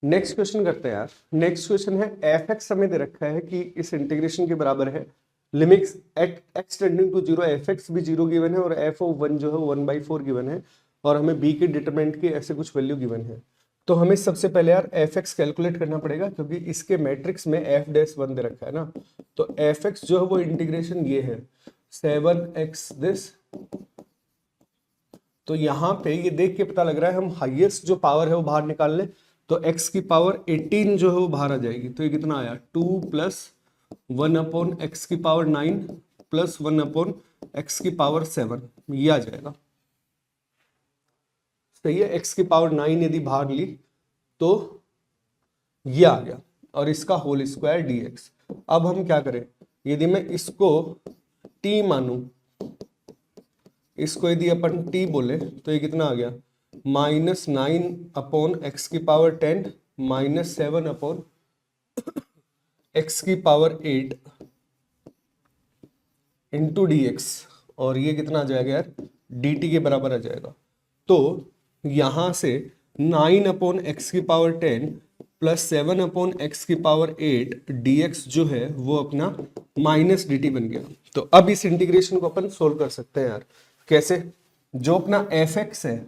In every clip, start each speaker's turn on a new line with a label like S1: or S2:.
S1: Next question करते हैं यार। नेक्स्ट क्वेश्चन है एफ एक्स हमें दे रखा है कि इस इंटीग्रेशन के बराबर है limits x tending to zero, f x भी जीरो गिवन है और एफ ऑफ वन जो है 1/4 गिवन है और हमें बी के डिटरमिनेंट की ऐसे कुछ वैल्यू गिवन है। तो हमें सबसे पहले यार एफ एक्स कैलकुलेट करना पड़ेगा क्योंकि इसके मैट्रिक्स में एफ डैश वन दे रखा है ना। तो एफ एक्स जो है वो इंटीग्रेशन ये है 7x दिस। तो यहाँ पे ये देख के पता लग रहा है हम हाईएस्ट जो पावर है वो बाहर निकाल लें तो x की पावर 18 जो है वो बाहर आ जाएगी। तो ये कितना आया 2 प्लस 1/x की पावर 9 प्लस 1/x की पावर 7, ये आ जाएगा। सही है, x की पावर 9 यदि बाहर ली तो ये आ गया और इसका होल स्क्वायर dx। अब हम क्या करें, यदि मैं इसको t मानूं, इसको यदि अपन t बोले तो ये कितना आ गया -9/x की पावर 10 -7/x की पावर 8 इंटू dx। और ये कितना आ जाएगा यार dt के बराबर आ जाएगा। तो यहां से 9/x की पावर 10 प्लस 7/x की पावर 8 dx जो है वो अपना माइनस dt बन गया। तो अब इस इंटीग्रेशन को अपन सोल्व कर सकते हैं यार। कैसे? जो अपना एफ एक्स है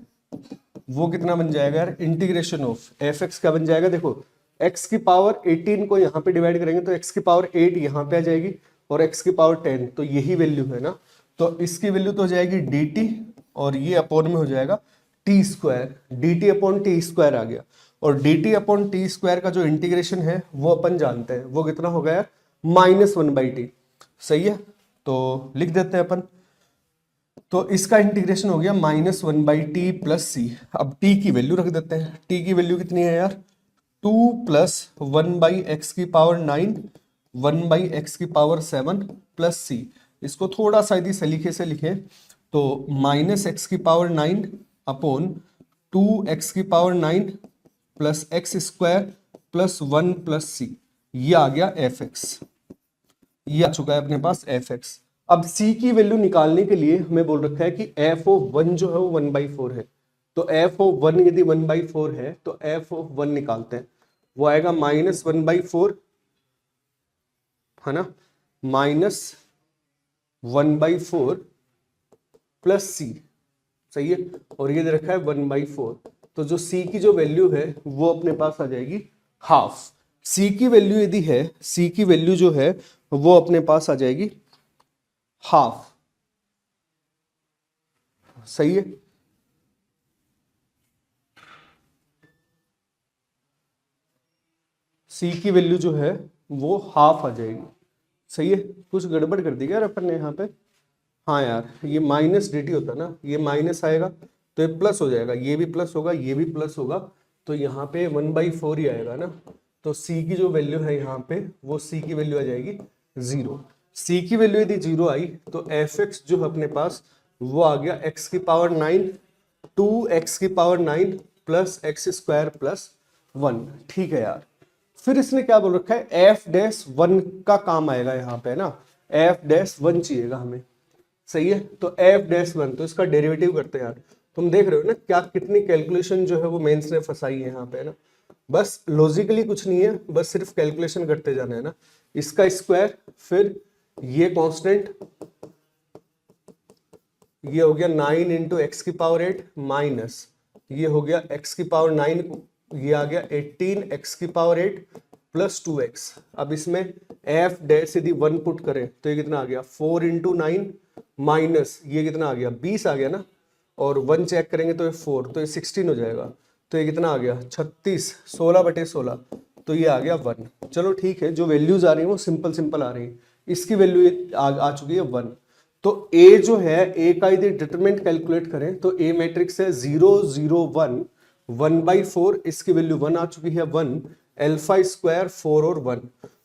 S1: वो कितना बन जाएगा यार, इंटीग्रेशन ऑफ एफ एक्स क्या बन जाएगा, देखो x की पावर 18 को यहाँ पे डिवाइड करेंगे तो x की पावर 8 यहाँ पे आ जाएगी और x की पावर 10 तो यही वैल्यू है ना। तो इसकी वैल्यू तो हो जाएगी dt और ये अपॉन में हो जाएगा T square, dt upon T square आ गया। और dt अपॉन टी स्क्वायर का जो इंटीग्रेशन है वो अपन जानते हैं वो कितना होगा यार -1/t। सही है, तो लिख देते हैं अपन। तो इसका इंटीग्रेशन हो गया -1/t प्लस सी। अब t की वैल्यू रख देते हैं। t की वैल्यू कितनी है यार 2 प्लस 1/x की पावर 9 1/x की पावर 7 प्लस सी। इसको थोड़ा सा यदि सलीके से लिखें तो -x की पावर 9 अपॉन 2x की power 9 plus X square plus 1 plus C, ये आ गया एफ एक्स। ये आ चुका है अपने पास एफ एक्स। अब c की वैल्यू निकालने के लिए हमें बोल रखा है कि f ऑफ 1 जो है वो 1/4 है। तो f ऑफ 1 यदि 1/4 है तो f ऑफ 1 निकालते हैं, वो आएगा -1/4 है ना, -1/4 प्लस c। सही है, और ये दे रखा है 1/4। तो जो c की जो वैल्यू है वो अपने पास आ जाएगी हाफ। c की वैल्यू यदि है, c की वैल्यू जो है वो अपने पास आ जाएगी हाफ। सही है, c की वैल्यू जो है वो हाफ आ जाएगी। सही है, कुछ गड़बड़ कर दी क्या यार अपन ने यहाँ पे। हाँ यार, ये माइनस dt होता ना, ये माइनस आएगा तो ये प्लस हो जाएगा, ये भी प्लस होगा ये भी प्लस होगा, तो यहाँ पे 1/4 ही आएगा ना। तो c की जो वैल्यू है यहाँ पे वो c की वैल्यू आ जाएगी 0। c की वैल्यू यदि 0 आई तो एफ एक्स जो है अपने पास वो आ गया x की पावर 9 2x की power 9 plus X square plus 1। ठीक है यार, फिर इसने क्या बोल रखा है एफ डैश 1 का काम आएगा यहाँ पे ना, एफ डैश 1 चाहिएगा हमें। सही है, तो एफ डैश 1 तो इसका डेरिवेटिव करते हैं यार। तुम देख रहे हो ना क्या कितनी कैलकुलेशन जो है वो मेंस ने फंसाई है यहाँ पे ना। बस लॉजिकली कुछ नहीं है, बस सिर्फ कैलकुलेशन करते जाना है ना। इसका स्क्वायर, फिर ये कांस्टेंट, ये हो गया 9 इंटू एक्स की पावर 8 माइनस ये हो गया एक्स की पावर 9, ये आ गया 18 एक्स की पावर 8 प्लस 2x। अब इसमें एफ डैश यदि 1 पुट करें तो ये कितना आ गया 4 इंटू 9 माइनस ये कितना आ गया 20 आ गया ना, और 1 चेक करेंगे तो ये 4, तो ये 16 हो जाएगा। तो ये कितना आ गया 36, 16/16, तो ये आ गया 1। चलो ठीक है, जो वैल्यूज आ रही है वो सिंपल सिंपल आ रही है। इसकी वैल्यू आ चुकी है 1। तो ए जो है, ए का यदि डिटरमिनेंट कैलकुलेट करें तो ए मैट्रिक्स है 0 0 1 1/4, इसकी वैल्यू 1 आ चुकी है 1, अल्फा स्क्वायर 4 और 1।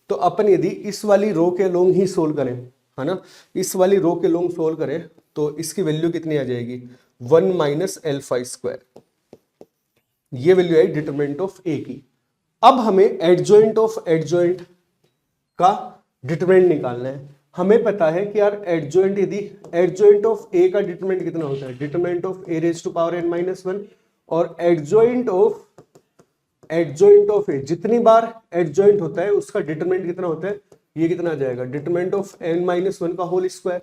S1: तो अपन यदि इस वाली रो के लोंग ही सोल्व करें है ना, इस वाली रो के लोंग सोल्व करें तो इसकी वैल्यू कितनी आ जाएगी 1 माइनस अल्फा स्क्वायर। ये वैल्यू है डिटरमिनेंट ऑफ ए की। अब हमें एडजॉइंट ऑफ एडजॉइंट का डिटरमिनेंट निकालना है। हमें पता है कि यार एडजॉइंट यदि एडजॉइंट ऑफ ए का डिटरमिनेंट कितना होता है, determinant of A raise to power n-1, और adjoint of adjoint of A, जितनी बार एडजॉइंट होता है उसका डिटरमिनेंट कितना होता है, ये कितना आ जाएगा, डिटरमिनेंट ऑफ n-1 का होल स्क्वायर।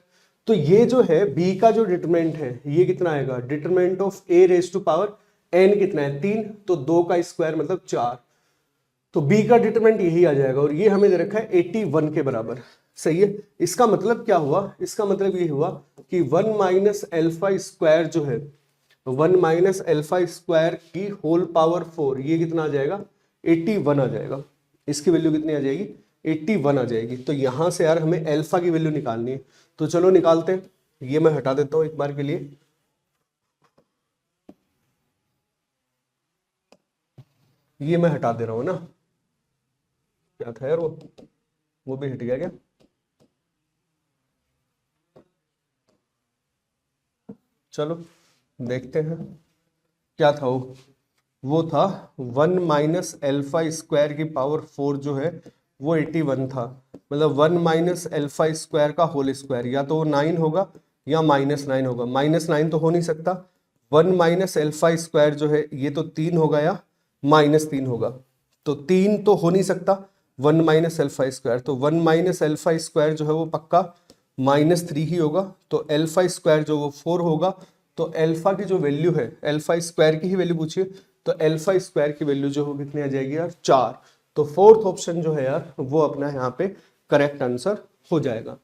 S1: तो ये जो है b का जो डिटरमिनेंट है ये कितना आएगा, determinant of a raise to power n कितना है 3, तो 2 का स्क्वायर मतलब 4, तो b का डिटरमिनेंट यही आ जाएगा और ये हमें दे रखा है 81 के बराबर। सही है, इसका मतलब क्या हुआ, इसका मतलब ये हुआ कि 1 माइनस एल्फा स्क्वायर जो है 1 माइनस एल्फा स्क्वायर की होल पावर 4, ये कितना आ जाएगा 81 आ जाएगा। इसकी वैल्यू कितनी आ जाएगी, 81 आ जाएगी। तो यहां से यार हमें एल्फा की वैल्यू निकालनी है, तो चलो निकालते हैं। ये मैं हटा देता हूं एक बार के लिए, ये मैं हटा दे रहा हूं ना, क्या था यार वो भी हट गया क्या, चलो देखते हैं क्या था वो था 1 माइनस एल्फा स्क्वायर की पावर 4 जो है वो 81 था, मतलब 1 माइनस एल्फा स्क्वायर का होल स्क्वायर, या तो वो 9 होगा या -9 होगा, -9 तो हो नहीं सकता, 1 माइनस एल्फा स्क्वायर जो है ये तो 3 होगा या -3 होगा, तो 3 तो हो नहीं सकता 1 माइनस एल्फा स्क्वायर, तो 1 माइनस एल्फा स्क्वायर जो है वो पक्का -3 ही होगा, तो एल्फा स्क्वायर जो वो 4 होगा, तो एल्फा की जो वैल्यू है, एल्फा स्क्वायर की ही वैल्यू पूछिए, तो एल्फा स्क्वायर की वैल्यू जो हो कितनी आ जाएगी यार 4। तो फोर्थ ऑप्शन जो है यार वो अपना यहाँ पे करेक्ट आंसर हो जाएगा।